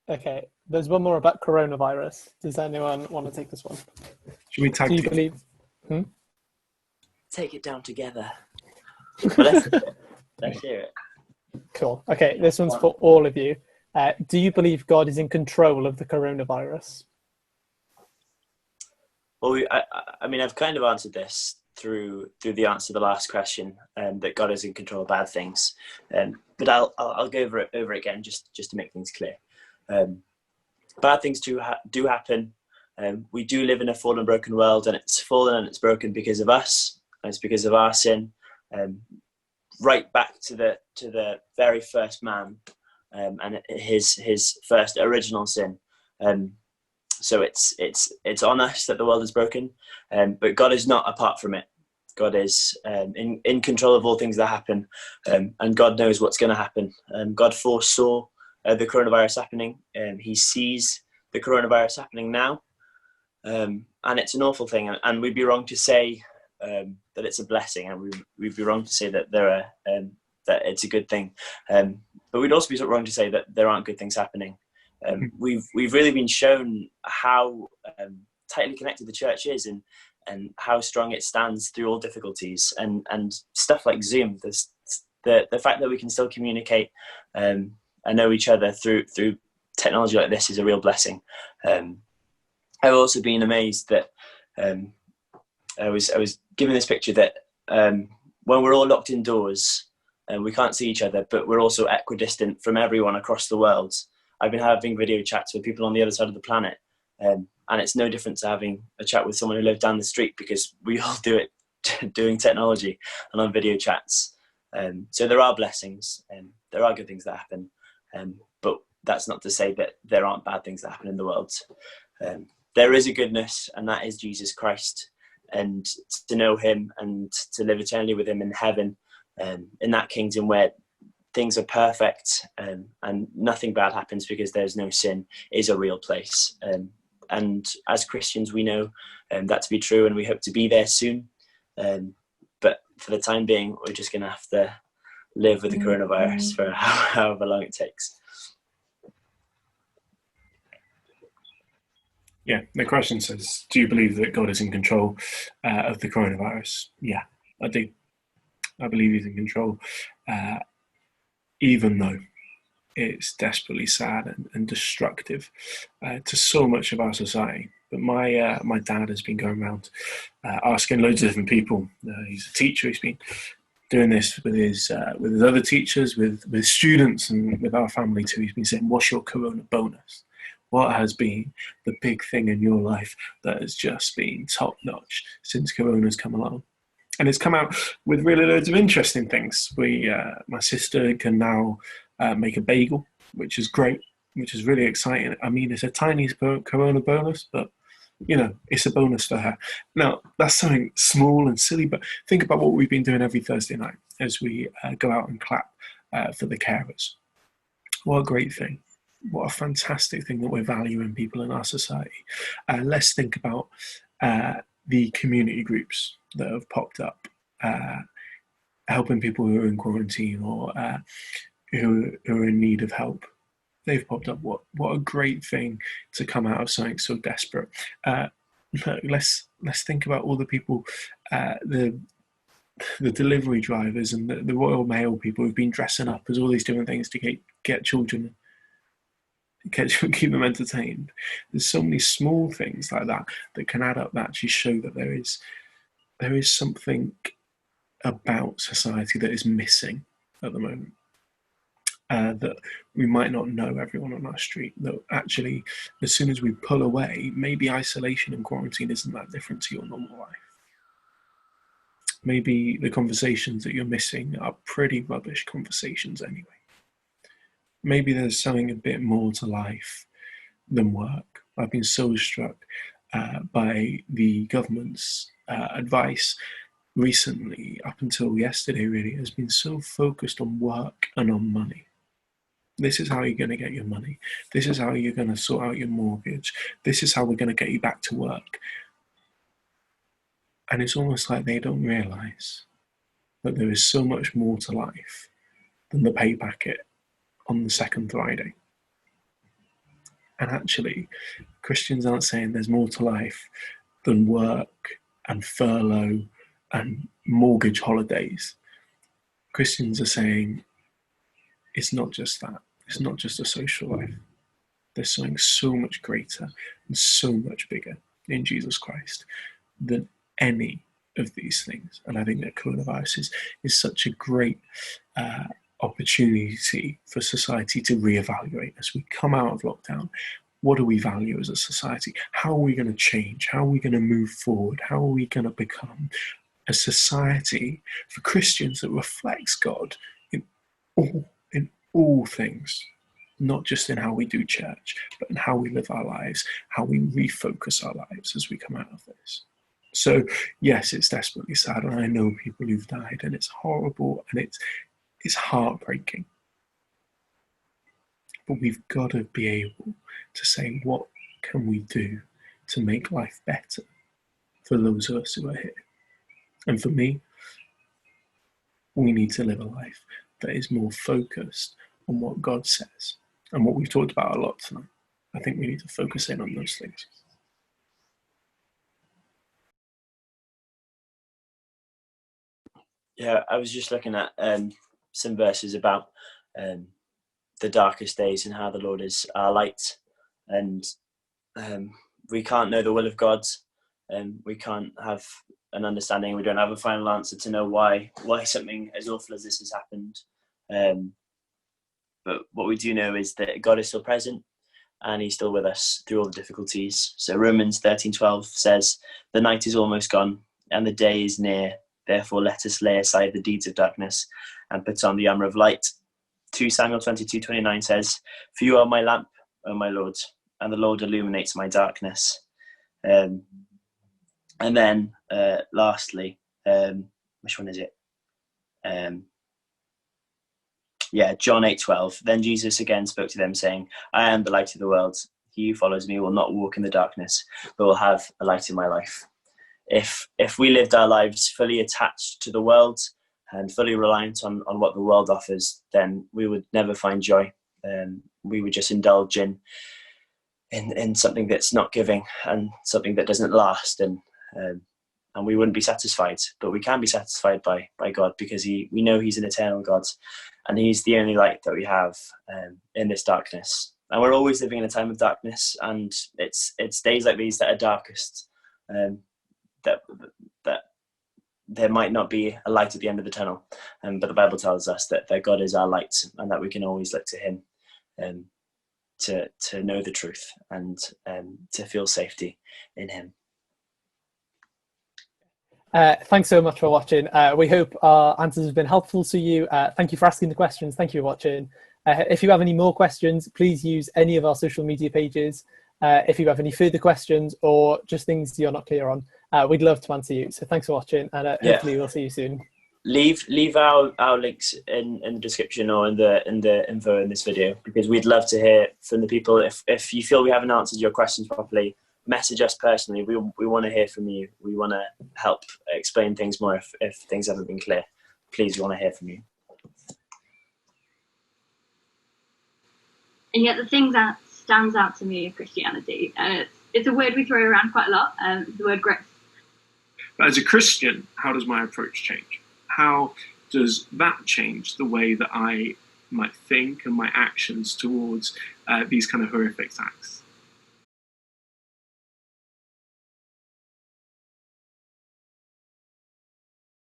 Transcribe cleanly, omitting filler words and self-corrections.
Okay, there's one more about coronavirus. Does anyone want to take this one? Should we tag Do you team? believe? Take it down together. Well, let's hear it. Cool. Okay, this one's for all of you. Do you believe God is in control of the coronavirus? Well, I mean, I've kind of answered this through the answer to the last question, that God is in control of bad things. But I'll go over it again just to make things clear. Bad things do happen. We do live in a fallen, broken world, and it's fallen and it's broken because of us, and it's because of our sin. Right back to the very first man, and his first original sin. So it's on us that the world is broken, but God is not apart from it. God is in control of all things that happen, and God knows what's going to happen. God foresaw the coronavirus happening, and He sees the coronavirus happening now, and it's an awful thing. And we'd be wrong to say that it's a blessing, and we'd be wrong to say that that it's a good thing. But we'd also be wrong to say that there aren't good things happening. We've really been shown how tightly connected the church is, and how strong it stands through all difficulties, and stuff like Zoom. The fact that we can still communicate and know each other through technology like this is a real blessing. I've also been amazed that I was given this picture that when we're all locked indoors and we can't see each other, but we're also equidistant from everyone across the world. I've been having video chats with people on the other side of the planet, and it's no different to having a chat with someone who lives down the street, because we all do it doing technology and on video chats. So there are blessings, and there are good things that happen, but that's not to say that there aren't bad things that happen in the world. There is a goodness, and that is Jesus Christ, and to know Him and to live eternally with Him in heaven, in that kingdom where things are perfect, and nothing bad happens because there's no sin, is a real place. And as Christians, we know that to be true, and we hope to be there soon. But for the time being, we're just going to have to live with the coronavirus for however long it takes. Yeah, the question says, do you believe that God is in control of the coronavirus? Yeah, I do. I believe He's in control, even though it's desperately sad and destructive to so much of our society. But my dad has been going around asking loads of different people. He's a teacher. He's been doing this with his other teachers, with students, and with our family too. He's been saying, "What's your corona bonus? What has been the big thing in your life that has just been top notch since corona's come along?" And it's come out with really loads of interesting things. My sister can now make a bagel, which is great, which is really exciting. I mean, it's a tiny corona bonus, but it's a bonus for her. Now, that's something small and silly, but think about what we've been doing every Thursday night as we go out and clap for the carers. What a great thing. What a fantastic thing that we're valuing people in our society. Let's think about the community groups that have popped up, helping people who are in quarantine or who are in need of help. They've popped up. What a great thing to come out of something so desperate. Let's think about all the people, the delivery drivers and the Royal Mail people who've been dressing up as all these different things to get children, keep them entertained. There's so many small things like that can add up, that actually show that there is something about society that is missing at the moment. That we might not know everyone on our street, that actually as soon as we pull away, maybe isolation and quarantine isn't that different to your normal life. Maybe the conversations that you're missing are pretty rubbish conversations anyway. Maybe there's something a bit more to life than work. I've been so struck by the government's advice recently, up until yesterday really, has been so focused on work and on money. This is how you're going to get your money. This is how you're going to sort out your mortgage. This is how we're going to get you back to work. And it's almost like they don't realise that there is so much more to life than the pay packet on the second Friday. And actually, Christians aren't saying there's more to life than work and furlough and mortgage holidays. Christians are saying it's not just that. It's not just a social life. There's something so much greater and so much bigger in Jesus Christ than any of these things. And I think that coronavirus is such a great opportunity for society to reevaluate as we come out of lockdown. What do we value as a society? How are we going to change? How are we going to move forward? How are we going to become a society for Christians that reflects God in all things, not just in how we do church, but in how we live our lives, how we refocus our lives as we come out of this. So yes, it's desperately sad, and I know people who've died, and it's horrible, and it's heartbreaking. But we've got to be able to say, what can we do to make life better for those of us who are here? And for me, we need to live a life that is more focused on what God says and what we've talked about a lot tonight. I think we need to focus in on those things. Yeah, I was just looking at some verses about the darkest days and how the Lord is our light, and we can't know the will of God, and we can't have an understanding. We don't have a final answer to know why something as awful as this has happened. But what we do know is that God is still present, and He's still with us through all the difficulties. So Romans 13:12 says, "The night is almost gone, and the day is near. Therefore, let us lay aside the deeds of darkness and put on the armour of light." 2 Samuel 22:29 says, "For you are my lamp, O my Lord, and the Lord illuminates my darkness." And then lastly, which one is it? John 8:12. Then Jesus again spoke to them, saying, "I am the light of the world. He who follows me will not walk in the darkness, but will have a light in my life." If we lived our lives fully attached to the world and fully reliant on what the world offers, then we would never find joy. We would just indulge in something that's not giving and something that doesn't last, and we wouldn't be satisfied. But we can be satisfied by God, because we know He's an eternal God, and He's the only light that we have in this darkness. And we're always living in a time of darkness, and it's days like these that are darkest. That there might not be a light at the end of the tunnel, but the Bible tells us that God is our light, and that we can always look to Him to know the truth and to feel safety in Him. Thanks so much for watching. We hope our answers have been helpful to you. Thank you for asking the questions. Thank you for watching. If you have any more questions, please use any of our social media pages. If you have any further questions or just things you're not clear on, we'd love to answer you. So thanks for watching, and hopefully we'll see you soon. Leave our links in the description or in the info in this video, because we'd love to hear from the people. If you feel we haven't answered your questions properly, message us personally. We want to hear from you. We want to help explain things more if things haven't been clear. Please, we want to hear from you. And yet the thing that stands out to me of Christianity, and it's a word we throw around quite a lot, the word grace. But as a Christian, how does my approach change? How does that change the way that I might think and my actions towards these kind of horrific acts?